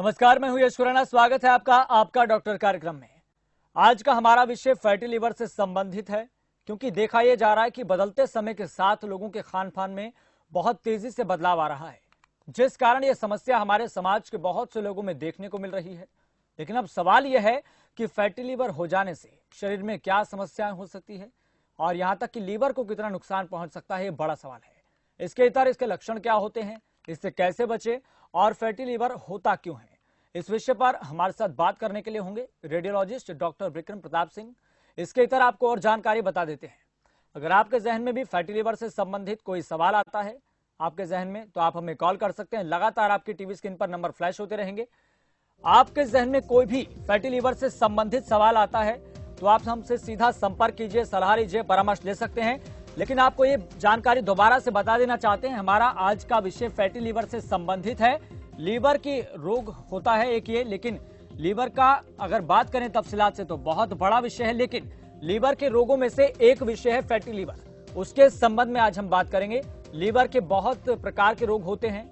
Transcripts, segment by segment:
नमस्कार, मैं हूं यश खुराना। स्वागत है आपका डॉक्टर कार्यक्रम में। आज का हमारा विषय फैटी लिवर से संबंधित है, क्योंकि देखा यह जा रहा है कि बदलते समय के साथ लोगों के खान पान में बहुत तेजी से बदलाव आ रहा है, जिस कारण यह समस्या हमारे समाज के बहुत से लोगों में देखने को मिल रही है। लेकिन अब सवाल यह है कि फैटी लिवर हो जाने से शरीर में क्या समस्याएं हो सकती है और यहाँ तक कि लीवर को कितना नुकसान पहुंच सकता है, ये बड़ा सवाल है। इसके इतर इसके लक्षण क्या होते हैं, इससे कैसे बचे और फैटी लिवर होता क्यों है, इस विषय पर हमारे साथ बात करने के लिए होंगे रेडियोलॉजिस्ट डॉक्टर विक्रम प्रताप सिंह। इसके इतर आपको और जानकारी बता देते हैं। अगर आपके जहन में भी फैटी लिवर से संबंधित कोई सवाल आता है आपके जहन में, तो आप हमें कॉल कर सकते हैं। लगातार आपकी टीवी स्क्रीन पर नंबर फ्लैश होते रहेंगे। आपके जहन में कोई भी फैटी लिवर से संबंधित सवाल आता है तो आप हमसे सीधा संपर्क कीजिए, सलाह लीजिए, परामर्श ले सकते हैं। लेकिन आपको ये जानकारी दोबारा से बता देना चाहते हैं, हमारा आज का विषय फैटी लिवर से संबंधित है। लीवर की रोग होता है एक ये, लेकिन लीवर का अगर बात करें तफसीलात से तो बहुत बड़ा विषय है। लेकिन लीवर के रोगों में से एक विषय है फैटी लिवर, उसके संबंध में आज हम बात करेंगे। लीवर के बहुत प्रकार के रोग होते हैं,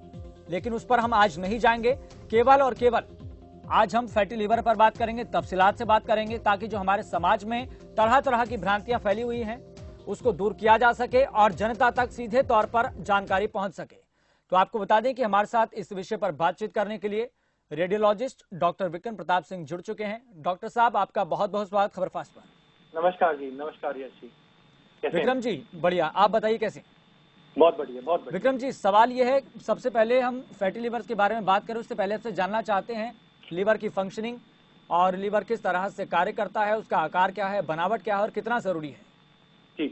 लेकिन उस पर हम आज नहीं जाएंगे। केवल और केवल आज हम फैटी लिवर पर बात करेंगे, तफसीलात से बात करेंगे, ताकि जो हमारे समाज में तरह तरह की भ्रांतियां फैली हुई हैं उसको दूर किया जा सके और जनता तक सीधे तौर पर जानकारी पहुंच सके। तो आपको बता दें कि हमारे साथ इस विषय पर बातचीत करने के लिए रेडियोलॉजिस्ट डॉक्टर विक्रम प्रताप सिंह जुड़ चुके हैं। डॉक्टर साहब, आपका बहुत बहुत स्वागत खबरफास्ट पर। नमस्कार जी। नमस्कार यश जी, कैसे विक्रम जी? बढ़िया, आप बताइए कैसे? बहुत बढ़िया, बहुत बढ़िया। विक्रम जी, सवाल यह है, सबसे पहले हम फैटी लिवर के बारे में बात करें उससे पहले आपसे जानना चाहते हैं लीवर की फंक्शनिंग और लीवर किस तरह से कार्य करता है, उसका आकार क्या है, बनावट क्या है और कितना जरूरी है। जी,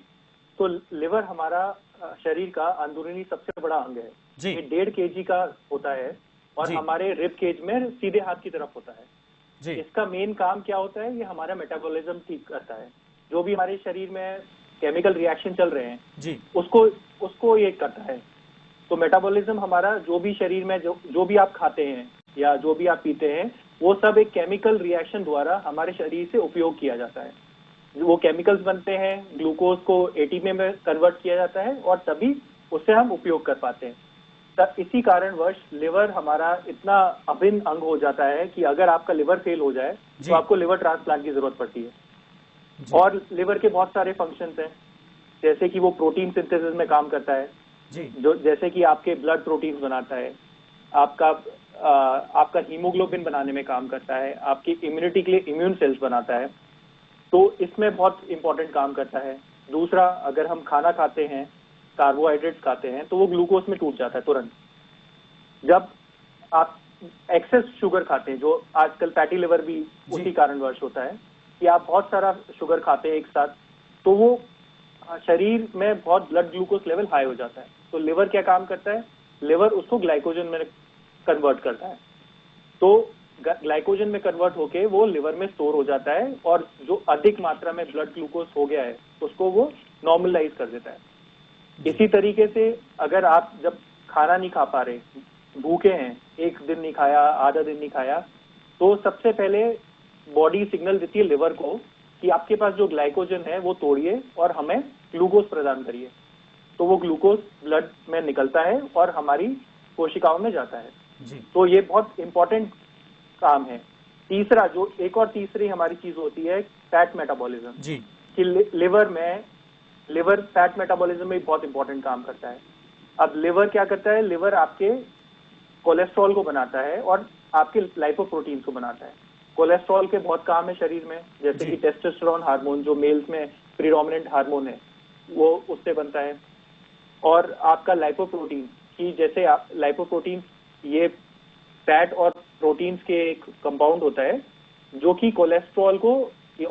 तो लिवर हमारा शरीर का अंदरूनी सबसे बड़ा अंग है जी। ये 1.5 kg का होता है और हमारे रिब केज में सीधे हाथ की तरफ होता है जी। इसका मेन काम क्या होता है, ये हमारा मेटाबॉलिज्म ठीक करता है। जो भी हमारे शरीर में केमिकल रिएक्शन चल रहे हैं जी, उसको ये करता है। तो मेटाबॉलिज्म हमारा जो भी शरीर में जो भी आप खाते हैं या जो भी आप पीते हैं, वो सब एक केमिकल रिएक्शन द्वारा हमारे शरीर से उपयोग किया जाता है। वो केमिकल्स बनते हैं, ग्लूकोज को एटीपी में कन्वर्ट किया जाता है और तभी उससे हम उपयोग कर पाते हैं। तब इसी कारणवश लिवर हमारा इतना अभिन्न अंग हो जाता है कि अगर आपका लिवर फेल हो जाए तो आपको लिवर ट्रांसप्लांट की जरूरत पड़ती है। और लिवर के बहुत सारे फंक्शंस हैं, जैसे कि वो प्रोटीन सिंथेसिस में काम करता है जी। जो जैसे कि आपके ब्लड प्रोटीन्स बनाता है, आपका हीमोग्लोबिन बनाने में काम करता है, आपकी इम्यूनिटी के लिए इम्यून सेल्स बनाता है, तो इसमें बहुत इंपॉर्टेंट काम करता है। दूसरा, अगर हम खाना खाते हैं, कार्बोहाइड्रेट्स खाते हैं, तो वो ग्लूकोज में टूट जाता है तुरंत। जब आप एक्सेस शुगर खाते हैं, जो आजकल फैटी लिवर भी उसी कारणवश होता है कि आप बहुत सारा शुगर खाते हैं एक साथ, तो वो शरीर में बहुत ब्लड ग्लूकोज लेवल हाई हो जाता है। तो लिवर क्या काम करता है, लिवर उसको ग्लाइकोजन में कन्वर्ट करता है। तो ग्लाइकोजन में कन्वर्ट होके वो लिवर में स्टोर हो जाता है और जो अधिक मात्रा में ब्लड ग्लूकोज हो गया है उसको वो नॉर्मलाइज कर देता है। इसी तरीके से अगर आप जब खाना नहीं खा पा रहे, भूखे हैं, एक दिन नहीं खाया, आधा दिन नहीं खाया, तो सबसे पहले बॉडी सिग्नल देती है लिवर को कि आपके पास जो ग्लाइकोजन है वो तोड़िए और हमें ग्लूकोज प्रदान करिए। तो वो ग्लूकोज ब्लड में निकलता है और हमारी कोशिकाओं में जाता है जी। तो ये बहुत इंपॉर्टेंट काम है। तीसरा, जो एक और तीसरी हमारी चीज होती है, फैट मेटाबॉलिज्म जी। कि लिवर फैट मेटाबॉलिज्म में बहुत इंपॉर्टेंट काम करता है। अब लिवर क्या करता है, लिवर आपके कोलेस्ट्रॉल को बनाता है और आपके लाइपोप्रोटीन्स को बनाता है। कोलेस्ट्रॉल के बहुत काम है शरीर में, जैसे कि टेस्टोस्टेरोन हार्मोन जो मेल्स में प्रीडोमिनेंट हार्मोन है वो उससे बनता है। और आपका लाइपोप्रोटीन की, जैसे लाइपोप्रोटीन ये फैट और प्रोटीन्स के एक कंपाउंड होता है जो कि कोलेस्ट्रॉल को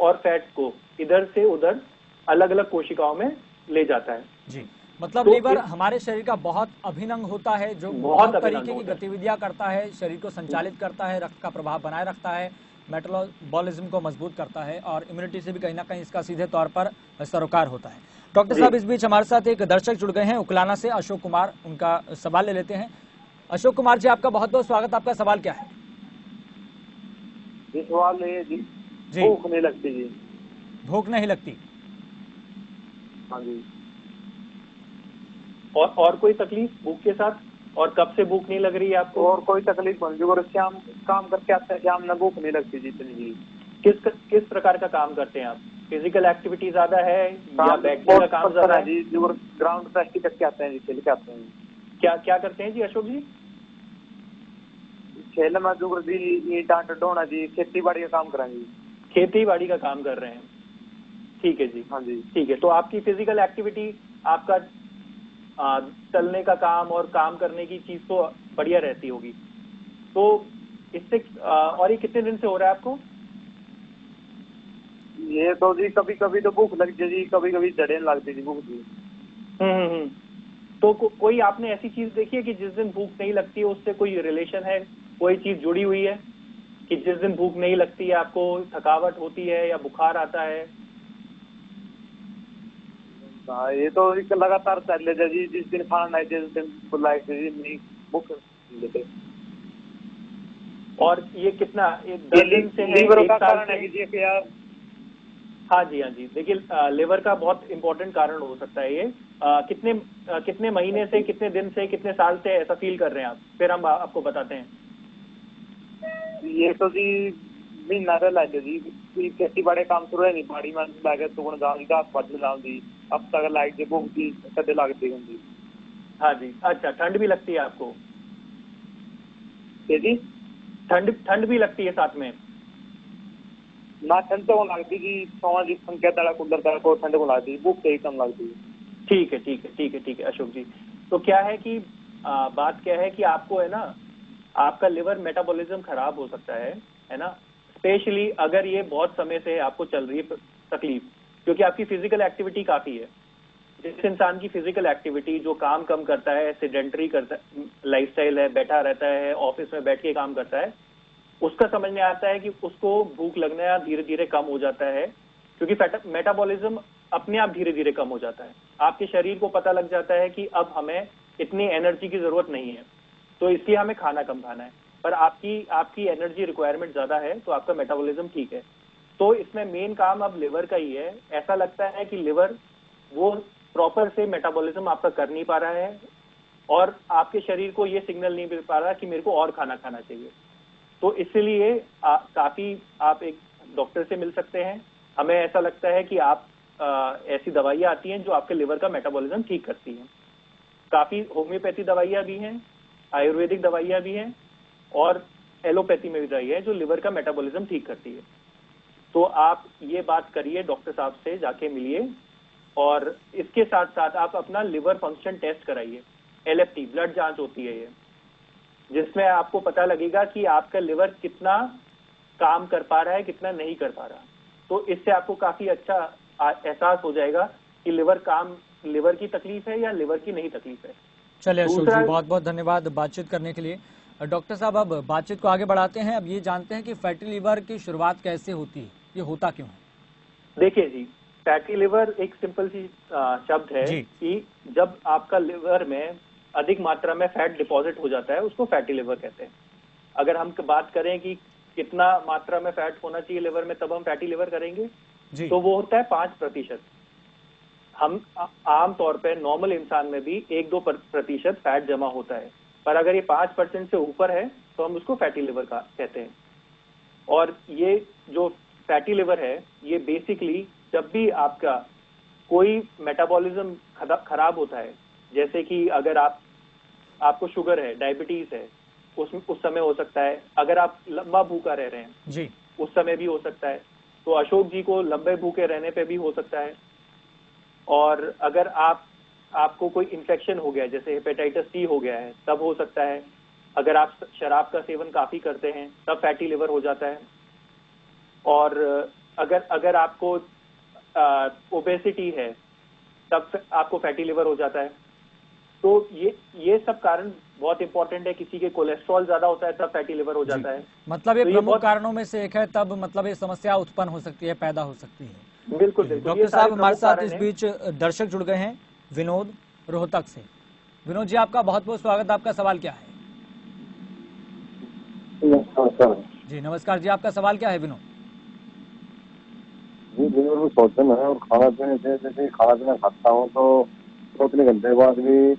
और फैट को इधर से उधर अलग अलग कोशिकाओं में ले जाता है जी। मतलब तो लीवर हमारे शरीर का बहुत अभिन्न अंग होता है, जो बहुत तरीके की गतिविधियां करता है, शरीर को संचालित करता है, रक्त का प्रभाव बनाए रखता है, मेटाबॉलिज्म को मजबूत करता है और इम्यूनिटी से भी कहीं ना कहीं इसका सीधे तौर पर सरोकार होता है। डॉक्टर साहब, इस बीच हमारे साथ एक दर्शक जुड़ गए हैं उकलाना से, अशोक कुमार, उनका सवाल ले लेते हैं। अशोक कुमार जी, आपका बहुत बहुत स्वागत। आपका सवाल क्या है? जी, सवाल है जी, भूख नहीं लगती जी। भूख नहीं लगती? हाँ जी। और कोई तकलीफ भूख के साथ? और कब से भूख नहीं लग रही है आपको? और कोई तकलीफ नहीं, और शाम काम करके आते हैं, शाम में भूख नहीं लगती जी इतनी जी। किस प्रकार का काम करते हैं आप? फिजिकल एक्टिविटी ज्यादा है या काम बैठने का काम ज्यादा है? जी, जो ग्राउंड प्रेस करके आते हैं जी, खेल के आते हैं। क्या क्या करते हैं जी अशोक जी? खेल में जो जी ईंटा ढोना जी, खेती बाड़ी का काम करेंगे। खेती बाड़ी का काम कर रहे हैं, ठीक है जी। हाँ जी। ठीक है, तो आपकी फिजिकल एक्टिविटी, आपका चलने का काम और काम करने की चीज तो बढ़िया रहती होगी। तो इससे और ये कितने दिन से हो रहा है आपको? ये तो जी कभी कभी तो भूख लगती है जी, कभी कभी जड़ें लगती जी भूख जी। हम्म। तो कोई आपने ऐसी चीज देखी है कि जिस दिन भूख नहीं लगती है उससे कोई रिलेशन है, कोई चीज जुड़ी हुई है कि जिस दिन भूख नहीं लगती है आपको थकावट होती है या बुखार आता है? हाँ, ये तो एक लगातार चल रहा है जी, जिस दिन खाना नहीं जिस दिन बुलाए जी नहीं भूख लेते। और ये कितना, एक 10 दिन से है, लीवर एक का साल कारण से? है कि यार। हाँ जी, हाँ जी। देखिए लिवर का बहुत इंपॉर्टेंट कारण हो सकता है ये। कितने महीने से, कितने दिन से, कितने साल से ऐसा फील कर रहे हैं आप? फिर हम आपको बताते हैं। ये तो जी महीना रह लागे जी, खेती बाड़ी काम शुरू है नहीं, बाड़ी में लागे तो गाँव घास पात लगाऊं जी, अब तक लाइट जी भूख जी कदे लगती होंगी। हाँ जी, अच्छा। ठंड भी लगती है आपको? जी ठंड भी लगती है साथ में? ना ठंड तो लगती जी, सामाजिक संख्या तड़ा कुदर तड़ा को ठंड को लगती है, भूख ही कम लगती है। ठीक है, ठीक है, ठीक है, ठीक है अशोक जी। तो क्या है कि बात क्या है कि आपको है ना, आपका लिवर मेटाबॉलिज्म खराब हो सकता है ना? स्पेशली अगर ये बहुत समय से आपको चल रही है तकलीफ, क्योंकि आपकी फिजिकल एक्टिविटी काफी है। जिस इंसान की फिजिकल एक्टिविटी, जो काम कम करता है, सेडेंटरी करता लाइफस्टाइल है, बैठा रहता है, ऑफिस में बैठ के काम करता है, उसका समझ में आता है कि उसको भूख लगना धीरे धीरे कम हो जाता है, क्योंकि मेटाबॉलिज्म अपने आप धीरे धीरे कम हो जाता है। आपके शरीर को पता लग जाता है कि अब हमें इतनी एनर्जी की जरूरत नहीं है, तो इसलिए हमें खाना कम खाना है। पर आपकी एनर्जी रिक्वायरमेंट ज्यादा है, तो आपका मेटाबॉलिज्म ठीक है। तो इसमें मेन काम अब लिवर का ही है। ऐसा लगता है कि लिवर वो प्रॉपर से मेटाबॉलिज्म आपका कर नहीं पा रहा है, और आपके शरीर को ये सिग्नल नहीं मिल पा रहा कि मेरे को और खाना खाना चाहिए। तो इसलिए काफी आप एक डॉक्टर से मिल सकते हैं। हमें ऐसा लगता है कि आप ऐसी दवाइयां आती हैं जो आपके लिवर का मेटाबॉलिज्म ठीक करती हैं। काफी होम्योपैथी दवाइयां भी हैं, आयुर्वेदिक दवाइयां भी हैं, और एलोपैथी में भी दवाई है जो लिवर का मेटाबॉलिज्म ठीक करती है। तो आप ये बात करिए, डॉक्टर साहब से जाके मिलिए, और इसके साथ साथ आप अपना लिवर फंक्शन टेस्ट कराइए। LFT ब्लड जांच होती है ये, जिसमें आपको पता लगेगा कि आपका लिवर कितना काम कर पा रहा है, कितना नहीं कर पा रहा। तो इससे आपको काफी अच्छा एहसास हो जाएगा कि लिवर की तकलीफ है या लिवर की नहीं तकलीफ है। चलिए अशोक जी, बहुत बहुत धन्यवाद बातचीत करने के लिए। डॉक्टर साहब, अब बातचीत को आगे बढ़ाते हैं। अब ये जानते हैं कि फैटी लिवर की शुरुआत कैसे होती है, ये होता क्यों है? देखिए जी, फैटी लिवर एक सिंपल सी शब्द है कि जब आपका लिवर में अधिक मात्रा में फैट डिपॉजिट हो जाता है, उसको फैटी लिवर कहते हैं। अगर हम बात करें कि कितना मात्रा में फैट होना चाहिए लिवर में, तब हम फैटी लिवर करेंगे, तो वो होता है 5%। हम आमतौर पे नॉर्मल इंसान में भी 1-2% फैट जमा होता है, पर अगर ये 5% से ऊपर है तो हम उसको फैटी लिवर का कहते हैं। और ये जो फैटी लिवर है, ये बेसिकली जब भी आपका कोई मेटाबॉलिज्म खराब होता है, जैसे कि अगर आपको शुगर है, डायबिटीज है, उस समय हो सकता है। अगर आप लंबा भूखा रह रहे हैं जी, उस समय भी हो सकता है। तो अशोक जी को लंबे भूखे रहने पे भी हो सकता है। और अगर आपको कोई इन्फेक्शन हो गया है, जैसे हेपेटाइटिस सी हो गया है, तब हो सकता है। अगर आप शराब का सेवन काफी करते हैं तब फैटी लिवर हो जाता है। और अगर आपको ओबेसिटी है तब आपको फैटी लिवर हो जाता है। तो ये सब कारण बहुत इंपॉर्टेंट है। किसी के कोलेस्ट्रॉल ज्यादा होता है तब फैटी लिवर हो जाता है। मतलब ये तो प्रमुख कारणों में से एक है, तब मतलब ये समस्या उत्पन्न हो सकती है, पैदा हो सकती है। बिल्कुल बिल्कुल। डॉक्टर साहब हमारे साथ इस बीच दर्शक जुड़ गए हैं, विनोद रोहतक से। विनोद जी, आपका बहुत बहुत स्वागत। आपका सवाल क्या है? जी नमस्कार जी, आपका सवाल क्या है विनोद? जी दिन भर में सोचते हैं और खाना पीने से, जैसे खाना पीना खाता हूँ तो 2-3 घंटे बाद भी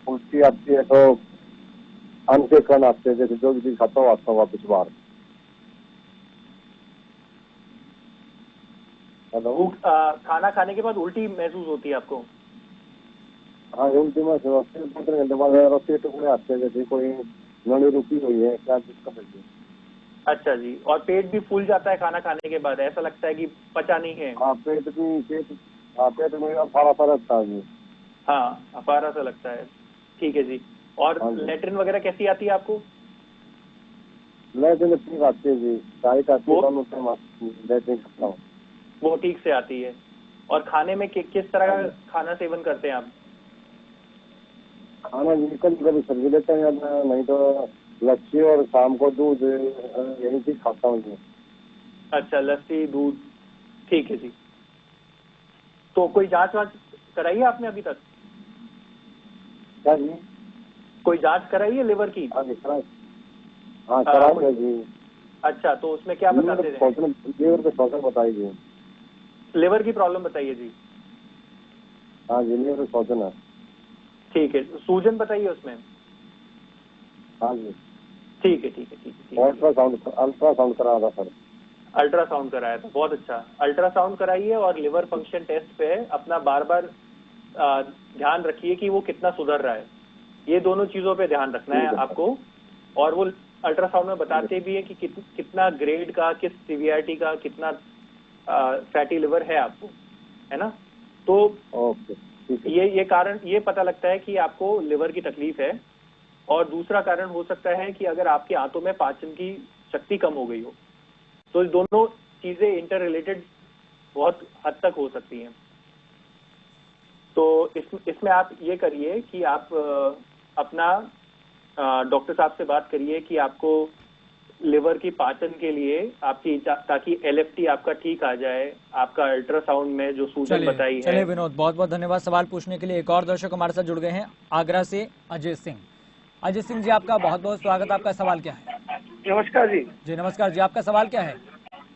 उल्टी आती है, तो अन्न के कण आते हैं, जैसे जो भी चीज खाता हूँ आता हूँ वापस बाहर। हेलो। खाना खाने के बाद उल्टी महसूस होती है आपको? हाँ, उल्टी में 2-3 घंटे बाद रस्सी के टुकड़े आते हैं, जैसे कोई नली रुकी हुई है, क्या दिक्कत है? अच्छा जी, और पेट भी फूल जाता है खाना खाने के बाद, ऐसा लगता है कि पचा नहीं है? हाँ, पेट में अफारा सा रहता है जी। हाँ, अपारा सा लगता है। ठीक है जी। और हाँ जी। लेटरिन वगैरह कैसी आती है आपको? लेटरिन ठीक आती है जी, टाइट आती है, वो दोनों टाइम लेटरिन करता हूँ। वो ठीक से आती है। और खाने में किस तरह का खाना सेवन करते हैं आप? खाना जी कभी कभी सब्जी लेते हैं, नहीं तो लस्सी और शाम को दूध, यही चीज खाता हूँ जी। अच्छा, लस्सी दूध, ठीक है जी। तो कोई जांच वांच कराई है आपने अभी तक? क्या जी? कोई जांच कराई है लिवर की? हाँ जी, हाँ कराएंगे जी। अच्छा, तो उसमें क्या बताते थे? लीवर पे शोषण बताइए। लिवर की प्रॉब्लम बताइए जी। हाँ जी, लीवर पे शोषण है। ठीक है, सूजन बताइए उसमें। हाँ जी। ठीक है ठीक है ठीक है। अल्ट्रासाउंड कराया था सर। अल्ट्रासाउंड कराया था, बहुत अच्छा। अल्ट्रासाउंड कराइए और लिवर फंक्शन टेस्ट पे अपना बार बार ध्यान रखिए कि वो कितना सुधर रहा है। ये दोनों चीजों पे ध्यान रखना है आपको। और वो अल्ट्रासाउंड में बताते भी है कि कितना ग्रेड का, किस सीवियरिटी का, कितना फैटी लिवर है आपको, है ना? तो ओके, ठीक है। ये पता लगता है कि आपको लिवर की तकलीफ है। और दूसरा कारण हो सकता है कि अगर आपके आंतों में पाचन की शक्ति कम हो गई हो, तो ये दोनों चीजें इंटर रिलेटेड बहुत हद तक हो सकती हैं। तो इसमें आप ये करिए कि आप अपना डॉक्टर साहब से बात करिए कि आपको लिवर की पाचन के लिए आपकी, ताकि एलएफटी आपका ठीक आ जाए, आपका अल्ट्रासाउंड में जो सूजन बताई है। चलिए विनोद, बहुत बहुत धन्यवाद सवाल पूछने के लिए। एक और दर्शक हमारे साथ जुड़ गए हैं आगरा से, अजय सिंह। अजय सिंह जी, आपका बहुत बहुत स्वागत। आपका सवाल क्या है? नमस्कार जी। जी नमस्कार जी, आपका सवाल क्या है?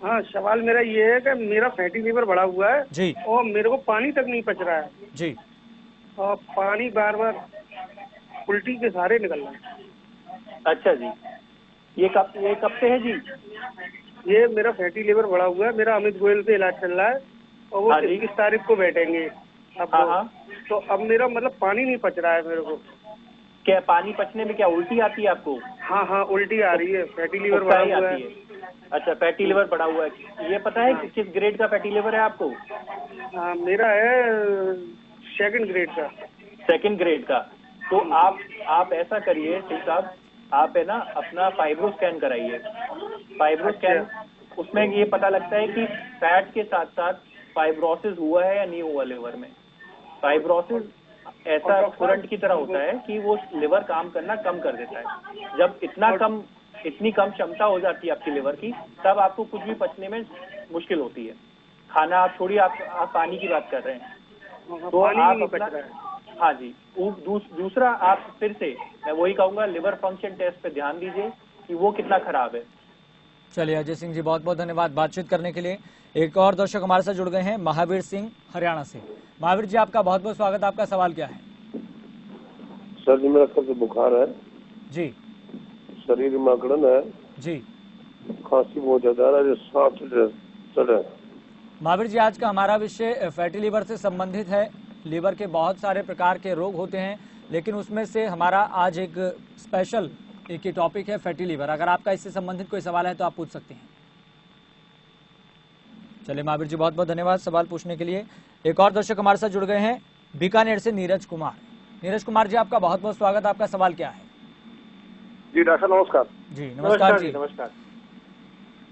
हाँ, सवाल मेरा ये है कि मेरा फैटी लीवर बढ़ा हुआ है जी और मेरे को पानी तक नहीं पच रहा है, जी। और पानी बार बार उल्टी के सहारे निकल रहा है। अच्छा जी, ये कब से है जी? ये मेरा फैटी लीवर बढ़ा हुआ है, मेरा अमित गोयल से इलाज चल रहा है और वो हाँ जी। 21 तारीख को बैठेंगे। अब हाँ। तो अब मेरा मतलब पानी नहीं पच रहा है मेरे को। क्या पानी पचने में क्या उल्टी आती है आपको? हाँ, उल्टी आ रही है, फैटी लीवर बढ़ा उबकाई हुआ आती है। है? अच्छा, फैटी लिवर बढ़ा हुआ है। ये पता है कि किस ग्रेड का फैटी लिवर है आपको? हाँ, मेरा है 2nd ग्रेड का। 2nd ग्रेड का। तो आप ऐसा करिए सिंह साहब, आप है ना अपना फाइब्रो स्कैन कराइए। फाइब्रो स्कैन, उसमें ये पता लगता है कि फैट के साथ साथ फाइब्रोसिस हुआ है या नहीं हुआ लिवर में। फाइब्रोसिस ऐसा करंट की तरह होता है कि वो लिवर काम करना कम कर देता है। जब इतनी कम क्षमता हो जाती है आपकी लिवर की, तब आपको कुछ भी पचने में मुश्किल होती है। खाना आप छोड़िए, आप पानी की बात कर रहे हैं। तो आप अपना, हाँ जी। दूसरा, आप फिर से, मैं वही कहूंगा, लिवर फंक्शन टेस्ट पे ध्यान दीजिए कि वो कितना खराब है। चलिए अजय सिंह जी, बहुत बहुत धन्यवाद बातचीत करने के लिए। एक और दर्शक हमारे साथ जुड़ गए हैं, महावीर सिंह, हरियाणा से। महावीर जी, आपका बहुत बहुत स्वागत। आपका सवाल क्या है? सर जी, मेरा कल बुखार है जी। शरीर में अकड़न है जी। खांसी बहुत ज्यादा है, सांस चढ़ है। महावीर जी, आज का हमारा विषय फैटी लिवर से संबंधित है। लिवर के बहुत सारे प्रकार के रोग होते हैं, लेकिन उसमें से हमारा आज एक स्पेशल एक ही टॉपिक है, फैटी लिवर। अगर आपका इससे संबंधित कोई सवाल है तो आप पूछ सकते हैं। चलिए महावीर जी, बहुत बहुत धन्यवाद सवाल पूछने के लिए। एक और दर्शक हमारे साथ जुड़ गए हैं, बीकानेर से नीरज कुमार। नीरज कुमार जी, आपका बहुत बहुत स्वागत। आपका सवाल क्या है? जी डॉक्टर नमस्कार। जी नमस्कार जी। नमस्कार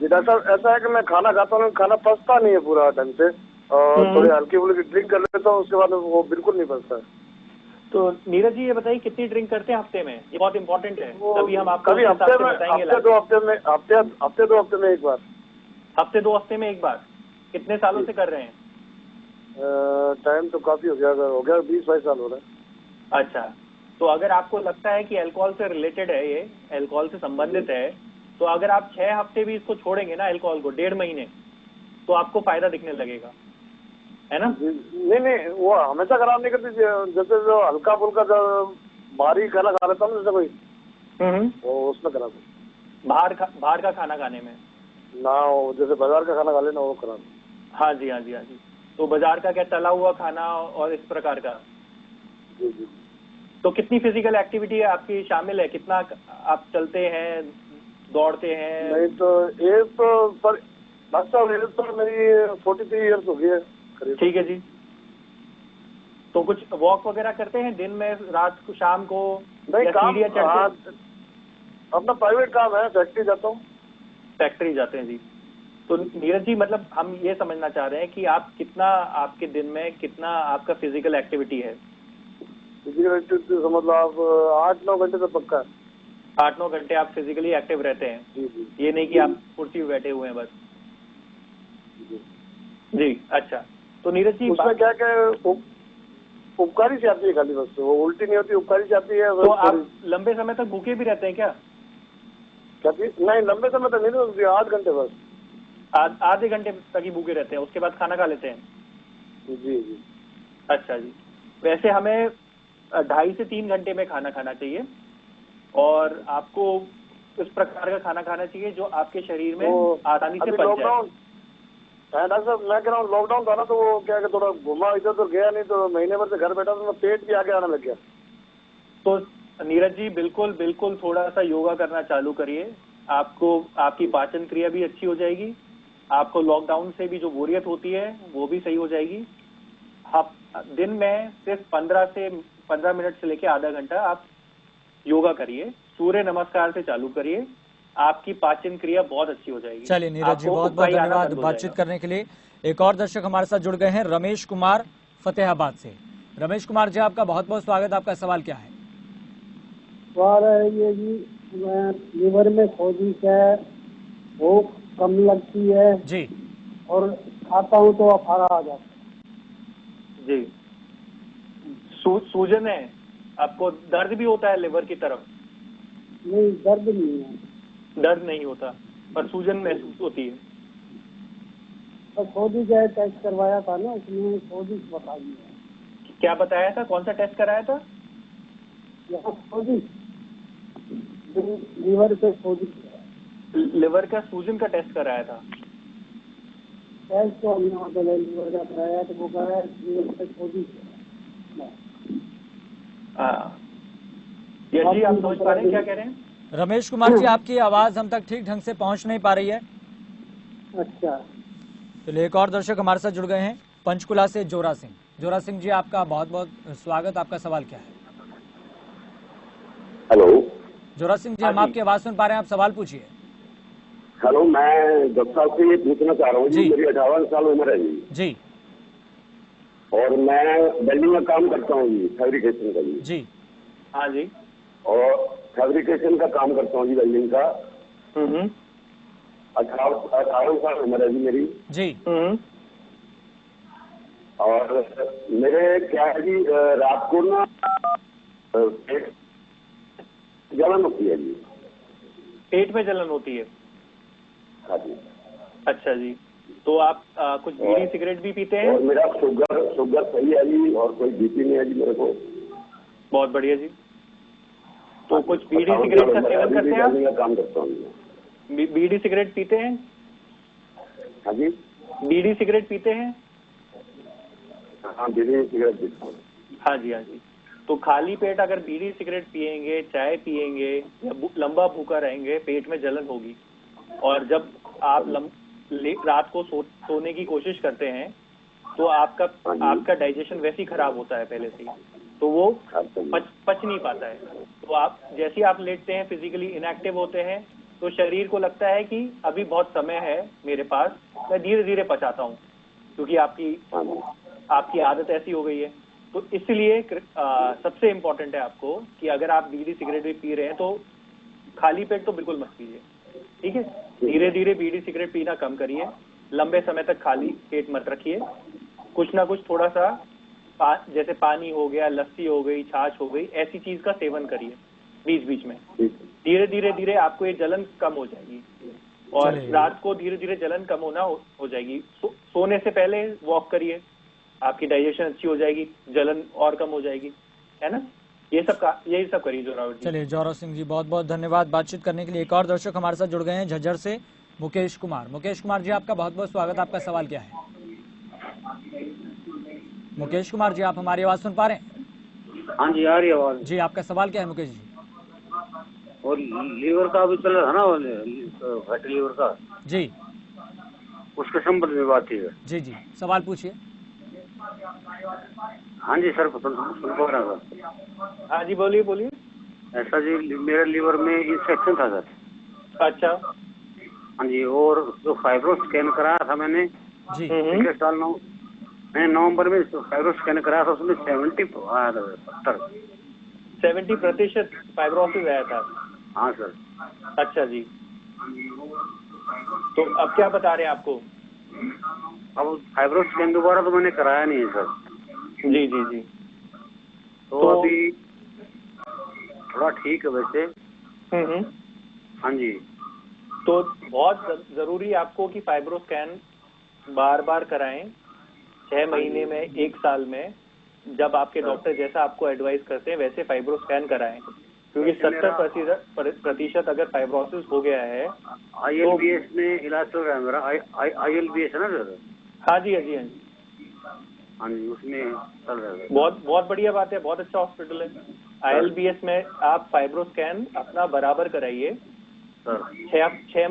जी डॉक्टर साहब, ऐसा है कि मैं खाना खाता हूँ, खाना पचता नहीं है पूरा ढंग से, और थोड़ी हल्की फुल्की ड्रिंक कर लेता हूँ, उसके बाद वो बिल्कुल नहीं पचता है। तो नीरज जी, ये बताइए कितनी ड्रिंक करते हैं हफ्ते में? ये बहुत इंपॉर्टेंट है। तभी हम आपको कभी हफ्ते में, हफ्ते 2 हफ्ते में, हफ्ते 2 हफ्ते में एक बार। हफ्ते 2 हफ्ते में एक बार? कितने सालों से कर रहे हैं? टाइम तो काफी हो गया 20-22 साल हो रहा है। अच्छा, तो अगर आपको लगता है कि अल्कोहल से रिलेटेड है, ये अल्कोहल से संबंधित है, तो अगर आप 6 हफ्ते भी इसको छोड़ेंगे ना, अल्कोहल को 1.5 महीने, तो आपको फायदा दिखने लगेगा, है ना? नहीं, वो हमेशा खराब नहीं करती। जैसे जो हल्का फुल्का भारी खाना खा लेता हूँ, जैसे कोई वो उसमें करा दो। बाहर का खाना खाने में ना, वो जैसे बाजार का खाना खा लेना वो करा दो। हाँ जी, हाँ जी, हाँ जी। तो बाजार का क्या, तला हुआ खाना और इस प्रकार का? जी जी। तो कितनी फिजिकल एक्टिविटी आपकी शामिल है? कितना आप चलते हैं, दौड़ते हैं? नहीं तो एज तो पर डॉक्टर साहब, एज तो मेरी 43 ईयर्स हो गई है करीब। ठीक है जी। तो कुछ वॉक वगैरह करते हैं दिन में, रात को, शाम को? नहीं, या काम सीढ़ियाँ चढ़ते? अपना प्राइवेट काम है, फैक्ट्री जाता हूँ। फैक्ट्री जाते हैं जी। तो नीरज जी, मतलब हम ये समझना चाह रहे हैं कि आप कितना, आपके दिन में कितना आपका फिजिकल एक्टिविटी है? फिजिकल एक्टिविटी समझ लो आप 8-9 घंटे तो पक्का है। 8-9 घंटे आप फिजिकली एक्टिव रहते हैं? जी जी। ये नहीं कि आप कुर्सी पे बैठे हुए हैं बस? जी, अच्छा। तो नीरज जी, उसमें क्या क्या उपकारी से आती है खाली, बस वो उल्टी नहीं होती, उपकारी से आती है। तो आप लंबे समय तक भूखे भी रहते हैं क्या? नहीं, लंबे समय तक नहीं होती, 8 घंटे बस। आधे घंटे तक ही भूखे रहते हैं, उसके बाद खाना खा लेते हैं? जी जी। अच्छा जी। वैसे हमें 2.5 से 3 घंटे में खाना खाना चाहिए, और आपको इस प्रकार का खाना खाना चाहिए जो आपके शरीर में आसानी से पच जाए। डॉक्टर साहब, मैं कह रहा हूँ लॉकडाउन था ना, तो वो क्या थोड़ा घुमा, इधर तो गया नहीं, तो महीने भर से घर बैठा तो पेट भी आगे आने लग गया। तो नीरज जी, बिल्कुल बिल्कुल थोड़ा सा योगा करना चालू करिए। आपको, आपकी पाचन क्रिया भी अच्छी हो जाएगी, आपको लॉकडाउन से भी जो बोरियत होती है वो भी सही हो जाएगी। आप दिन में सिर्फ 15 मिनट से लेकर आधा घंटा आप योगा करिए, सूर्य नमस्कार से चालू करिए, आपकी पाचन क्रिया बहुत अच्छी हो जाएगी। चलिए नीरज जी, बहुत बहुत धन्यवाद बातचीत करने के लिए। एक और दर्शक हमारे साथ जुड़ गए हैं, रमेश कुमार फतेहाबाद से। रमेश कुमार जी, आपका बहुत बहुत स्वागत। आपका सवाल क्या है? सवाल है ये जी, मैं लीवर में सोजिश है, भूख कम लगती है जी, और खाता हूँ तो अफारा आ जाता है जी। सूजन है, आपको दर्द भी होता है लिवर की तरफ? नहीं, दर्द नहीं है। दर्द नहीं होता, पर सूजन महसूस होती है। तो सोजिश है, टेस्ट करवाया था ना, उसमें सोजिश बता दिया। क्या बताया था? कौन सा टेस्ट कराया था? यहाँ सोजिश, लीवर से सोजिश है। लिवर का सूजन का टेस्ट कराया था? टेस्ट तो हमने वहाँ पे लीवर का कराया, तो वो कह रहा है लीवर से सोजिश है। हाँ। यश जी, आप समझ पा रहे हैं क्या कह रहे हैं? रमेश कुमार जी, आपकी आवाज हम तक ठीक ढंग से पहुंच नहीं पा रही है। अच्छा, चलिए, एक और दर्शक हमारे साथ जुड़ गए हैं, पंचकुला से जोरा सिंह। जोरा सिंह जी, आपका बहुत बहुत स्वागत। आपका सवाल क्या है? हेलो जोरा सिंह जी, हम आपकी आवाज सुन पा रहे हैं, आप सवाल पूछिए। हेलो, मैं डॉक्टर साहब से ये पूछना चाह रहा हूँ जी, मेरी 58 साल उम्र है जी, और मैं वेल्डिंग का काम करता हूँ जी, फैब्रिकेशन का जी। हाँ जी। और फैब्रिकेशन का काम करता हूँ जी, वेल्डिंग का। 18 साल उम्र है जी मेरी जी। और मेरे क्या है जी, रात को ना पेट जलन होती है जी। पेट में जलन होती है? हाँ जी। अच्छा जी। तो आप कुछ बीड़ी सिगरेट भी पीते हैं? और मेरा शुगर सही है जी, और कोई बीपी नहीं है जी मेरे को। बहुत बढ़िया जी। तो कुछ बीड़ी सिगरेट का सेवन करते हैं आप? काम करता हूँ। बीड़ी सिगरेट पीते हैं? हाँ जी। बीड़ी सिगरेट पीते हैं? हाँ, बीड़ी सिगरेट पीता हूँ। हाँ जी, हाँ जी। तो खाली पेट अगर बीड़ी सिगरेट पिएंगे, चाय पिएंगे या लंबा भूखा रहेंगे, पेट में जलन होगी। और जब आप रात को सोने की कोशिश करते हैं तो आपका डाइजेशन वैसे ही खराब होता है पहले से ही, तो वो पच नहीं पाता है। तो आप जैसे ही आप लेटते हैं, फिजिकली इनएक्टिव होते हैं, तो शरीर को लगता है कि अभी बहुत समय है मेरे पास, मैं धीरे धीरे पचाता हूँ, क्योंकि आपकी आदत ऐसी हो गई है। तो इसलिए सबसे इम्पोर्टेंट है आपको कि अगर आप बीड़ी सिगरेट भी पी रहे हैं तो खाली पेट तो बिल्कुल मत पीजिए, ठीक है? धीरे धीरे बीड़ी सिगरेट पीना कम करिए, लंबे समय तक खाली पेट मत रखिए। कुछ ना कुछ थोड़ा सा जैसे पानी हो गया, लस्सी हो गई, छाछ हो गई, ऐसी चीज का सेवन करिए बीच बीच में। धीरे धीरे आपको ये जलन कम हो जाएगी, और रात को धीरे धीरे जलन कम होना हो जाएगी। सोने से पहले वॉक करिए, आपकी डाइजेशन अच्छी हो जाएगी, जलन और कम हो जाएगी, है ना? यही सब करिए जोरावर जी। चलिए जोरावर सिंह जी, बहुत बहुत धन्यवाद बातचीत करने के लिए। एक और दर्शक हमारे साथ जुड़ गए हैं झज्जर से, मुकेश कुमार। मुकेश कुमार जी, आपका बहुत बहुत स्वागत। आपका सवाल क्या है? मुकेश कुमार जी, आप हमारी आवाज सुन पा रहे हैं? हाँ जी, आ रही आवाज जी, आपका सवाल क्या है मुकेश जी? और लीवर का भी चल रहा है ना, फैटी लीवर का, जी उसके संबंध में बात थी। जी जी, सवाल पूछिए। हाँ जी सर, सुन पा रहा था। हाँ जी, बोलिए बोलिए। ऐसा जी, मेरे लीवर में इंफेक्शन था सर। अच्छा। हाँ जी, और जो फाइब्रो स्कैन कराया था मैंने जी पिछले साल मैंने नवंबर में फाइब्रो स्कैन कराया था, उसमें 70% फाइब्रोसिस आया था। हाँ सर। अच्छा जी, तो अब क्या बता रहे हैं आपको? अब फाइब्रो स्कैन दोबारा तो मैंने कराया नहीं है सर। जी जी जी। तो अभी थोड़ा ठीक है वैसे। हाँ जी। तो बहुत जरूरी आपको कि फाइब्रो स्कैन बार बार कराएं, 6 महीने में, 1 साल में, जब आपके डॉक्टर जैसा आपको एडवाइस करते हैं वैसे फाइब्रो स्कैन कराएं, क्योंकि 70% अगर फाइब्रोसिस हो गया है। ILBS में इलाज चल रहा है मेरा। ILBS है ना सर? हाँ जी हाँ जी हाँ जी हाँ जी, उसमें चल रहा है। बहुत बहुत बढ़िया बात है, बहुत अच्छा हॉस्पिटल है। ILBS में आप फाइब्रो स्कैन अपना बराबर कराइए। 6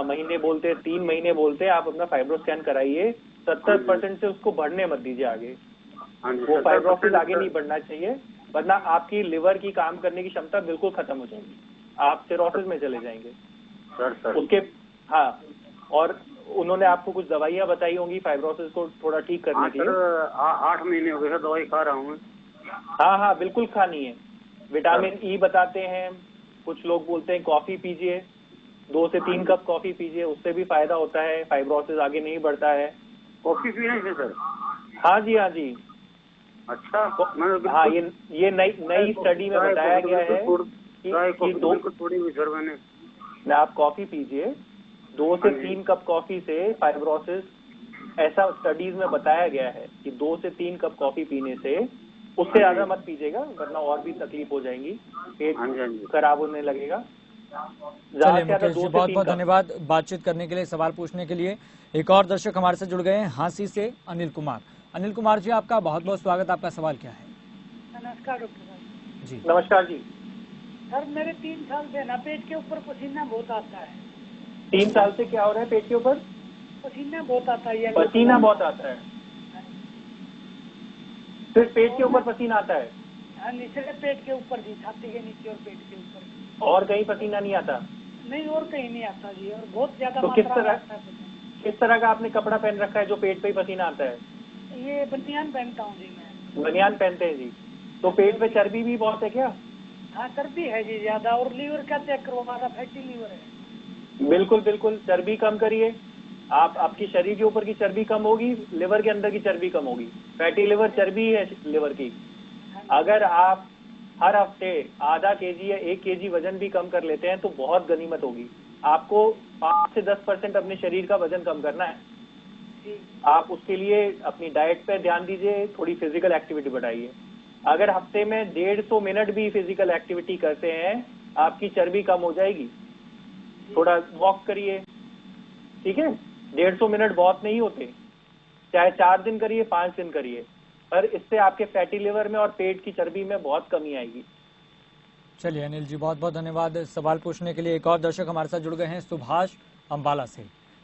महीने बोलते, 3 महीने बोलते, आप अपना फाइब्रो स्कैन कराइए। 70% से उसको बढ़ने मत दीजिए आगे। वो फाइब्रोसिस आगे नहीं बढ़ना चाहिए, वरना आपकी लिवर की काम करने की क्षमता बिल्कुल खत्म हो जाएगी, आप सिरोसिस में चले जाएंगे सर। उसके। हाँ, और उन्होंने आपको कुछ दवाइयाँ बताई होंगी फाइब्रोसिस को थोड़ा ठीक करने के लिए। 8 महीने हो गए दवाई खा रहा हूँ। हाँ हाँ, बिल्कुल खानी है। विटामिन ई बताते हैं, कुछ लोग बोलते हैं कॉफी पीजिए, 2 से 3 कप कॉफी पीजिए, उससे भी फायदा होता है, फाइब्रोसिस आगे नहीं बढ़ता है। कॉफी पीने से सर? हाँ जी हाँ जी। अच्छा। हाँ, ये नई स्टडी में बताया गया है कि थोड़ी हुई सर मैंने। आप कॉफी पीजिए, 2 से 3 कप कॉफी से फाइब्रोसिस, ऐसा स्टडीज में बताया गया है कि 2 से 3 कप कॉफी पीने से, उससे ज्यादा मत पीजिएगा वरना और भी तकलीफ हो जाएंगी, पेट खराब होने लगेगा। चलिए मुकेश जी, बहुत बहुत धन्यवाद बातचीत करने के लिए, सवाल पूछने के लिए। एक और दर्शक हमारे से जुड़ गए हैं हांसी से, अनिल कुमार। अनिल कुमार जी, आपका बहुत बहुत स्वागत। आपका सवाल क्या है? नमस्कार डॉक्टर साहब जी। नमस्कार जी। सर, मेरे 3 साल से ना पेट के ऊपर पसीना बहुत आता है। 3 साल से क्या हो रहा है पेट के ऊपर? पसीना बहुत आता है। पसीना बहुत आता है? सिर्फ पेट के ऊपर पसीना आता है? हाँ, सिर्फ पेट के ऊपर जी, छाती के नीचे और पेट के ऊपर। और कहीं पसीना नहीं आता? नहीं, और कहीं नहीं आता जी, और बहुत ज्यादा। तो किस तरह का आपने कपड़ा पहन रखा है जो पेट पे ही पसीना आता है? ये बनियान पहनता हूँ जी मैं। बनियान पहनते हैं जी। तो पेट पे चर्बी भी बहुत है क्या? हाँ, चर्बी है जी ज्यादा, और लीवर का चेक करवाना, फैटी लीवर है। बिल्कुल बिल्कुल, चर्बी कम करिए। आपकी शरीर के ऊपर की चर्बी कम होगी, लिवर के अंदर की चर्बी कम होगी। फैटी लिवर चर्बी है लिवर की। अगर आप हर हफ्ते आधा केजी या 1 केजी वजन भी कम कर लेते हैं तो बहुत गनीमत होगी। आपको 5 से 10% अपने शरीर का वजन कम करना है। आप उसके लिए अपनी डाइट पे ध्यान दीजिए, थोड़ी फिजिकल एक्टिविटी बढ़ाइए। अगर हफ्ते में 150 मिनट भी फिजिकल एक्टिविटी करते हैं, आपकी चर्बी कम हो जाएगी। थोड़ा वॉक करिए, ठीक है? 150 मिनट बहुत नहीं होते, चाहे 4 दिन करिए, 5 दिन करिए, पर इससे आपके फैटी लिवर में और पेट की चर्बी में बहुत कमी आएगी। चलिए अनिल जी, बहुत बहुत धन्यवाद सवाल पूछने के लिए। एक और दर्शक हमारे साथ जुड़ गए हैं सुभाष अंबाला से।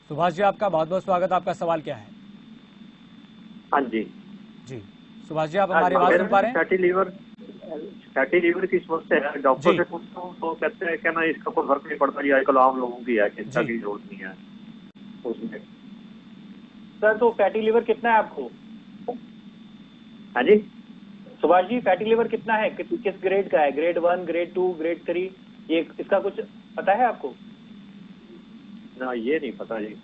सुभाष जी, आपका बहुत बहुत स्वागत। आपका सवाल क्या है? हाँ जी जी सुभाष जी, आप हमारी आवाज सुन पा रहे हैं? फैटी लीवर की समस्या है, डॉक्टर से पूछता हूँ तो कहते हैं कि ना इसका कोई फर्क नहीं पड़ता, ये आजकल आम लोगों की है, चिंता की जरूरत नहीं है उसमें। सर, तो फैटी लिवर कितना है आपको? हाँ जी सुभाष जी, फैटी लिवर कितना है, किस ग्रेड का है? ग्रेड 1, ग्रेड 2, ग्रेड 3, ये इसका कुछ पता है आपको? ना, ये नहीं पता जी।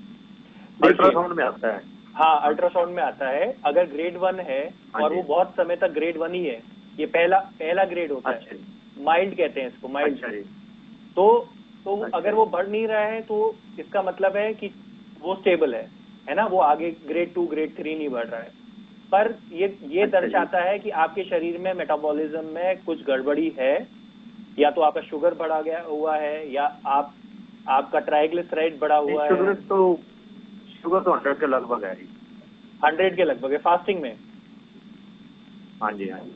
अल्ट्रासाउंड में आता है। हाँ, अल्ट्रासाउंड में आता है। अगर ग्रेड 1 है और वो बहुत समय तक ग्रेड 1 ही है, ये पहला ग्रेड होता है, माइल्ड कहते हैं इसको, माइल्ड। तो अगर वो बढ़ नहीं रहा है तो इसका मतलब है कि वो स्टेबल है ना, वो आगे ग्रेड 2, ग्रेड 3 नहीं बढ़ रहा है। पर ये दर्शाता है कि आपके शरीर में मेटाबॉलिज्म में कुछ गड़बड़ी है, या तो आपका शुगर बढ़ा गया हुआ है, या आपका ट्राइग्लिसराइड बढ़ा हुआ है। शुगर तो 100 के लगभग है। 100 के लगभग है फास्टिंग में? हाँ जी, हाँ जी।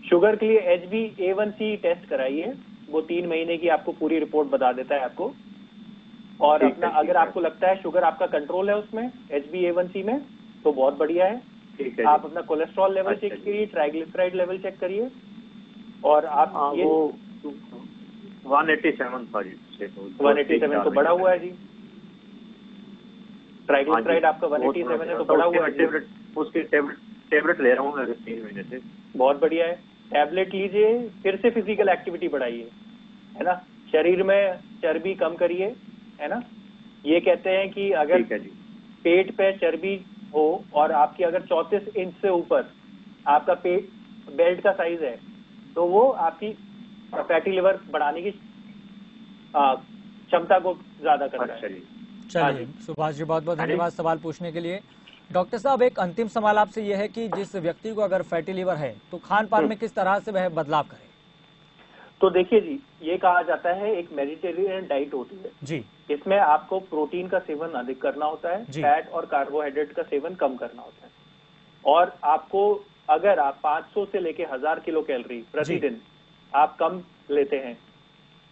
शुगर के लिए HbA1c टेस्ट कराइए, वो 3 महीने की आपको पूरी रिपोर्ट बता देता है आपको। और अपना अगर आपको लगता है शुगर आपका कंट्रोल है उसमें HbA1c में, तो बहुत बढ़िया है। ठीक है। आप अपना कोलेस्ट्रॉल लेवल चेक करिए, ट्राइग्लिसराइड लेवल चेक करिए, और आप ये 187 था जी, 187 तो बढ़ा हुआ है जी। ट्राइग्लिसराइड आपका 187 है तो बढ़ा हुआ है। उसकी टेबलेट ले रहा हूँ मैं 3 महीने से। बहुत बढ़िया है, टैबलेट लीजिए, फिर से फिजिकल एक्टिविटी बढ़ाइए, है ना, शरीर में चर्बी कम करिए, है ना। ये कहते हैं कि अगर पेट पे चर्बी हो और आपकी अगर 34 इंच से ऊपर आपका पेट बेल्ट का साइज है, तो वो आपकी फैटी लिवर बढ़ाने की क्षमता को ज्यादा करता है। चलिए सुभाष जी, बहुत बहुत धन्यवाद सवाल पूछने के लिए। डॉक्टर साहब, एक अंतिम सवाल आपसे यह है कि जिस व्यक्ति को अगर फैटी लिवर है तो खान पान में किस तरह से वह बदलाव करे? तो देखिए जी, ये कहा जाता है एक मेडिटेरियन डाइट होती है जी, इसमें आपको प्रोटीन का सेवन अधिक करना होता है, फैट और कार्बोहाइड्रेट का सेवन कम करना होता है। और आपको अगर आप 500 से लेके 1000 किलो कैलोरी प्रतिदिन आप कम लेते हैं,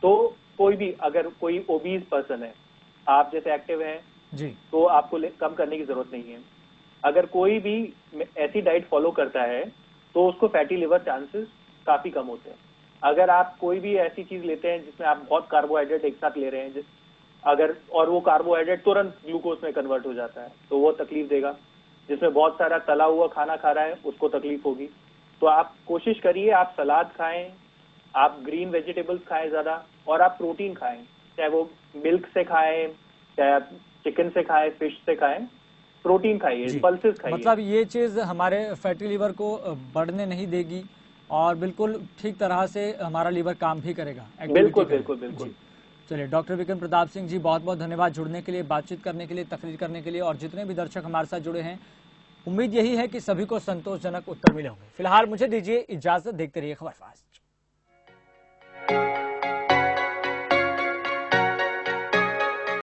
तो कोई भी अगर कोई ओबीज पर्सन है, आप जैसे एक्टिव हैं जी, तो आपको कम करने की जरूरत नहीं है। अगर कोई भी ऐसी डाइट फॉलो करता है तो उसको फैटी लिवर चांसेस काफी कम होते हैं। अगर आप कोई भी ऐसी चीज लेते हैं जिसमें आप बहुत कार्बोहाइड्रेट एक साथ ले रहे हैं, और वो कार्बोहाइड्रेट तुरंत ग्लूकोज में कन्वर्ट हो जाता है, तो वो तकलीफ देगा। जिसमें बहुत सारा तला हुआ खाना खा रहा है उसको तकलीफ होगी। तो आप कोशिश करिए, आप सलाद खाएं, आप ग्रीन वेजिटेबल्स खाएं ज्यादा, और आप प्रोटीन खाएं, चाहे वो मिल्क से खाएं, चाहे आप चिकन से खाएं, फिश से खाएं, प्रोटीन खाइए, पल्सेस खाइए। मतलब ये चीज हमारे फैटी लिवर को बढ़ने नहीं देगी और बिल्कुल ठीक तरह से हमारा लीवर काम भी करेगा। बिल्कुल बिल्कुल बिल्कुल। चलिए, डॉक्टर विक्रम प्रताप सिंह जी, बहुत बहुत धन्यवाद जुड़ने के लिए, बातचीत करने के लिए, तकरीर करने के लिए। और जितने भी दर्शक हमारे साथ जुड़े हैं, उम्मीद यही है कि सभी को संतोषजनक उत्तर मिले होंगे। फिलहाल मुझे दीजिए इजाजत, देखते रहिए खबर फास्ट।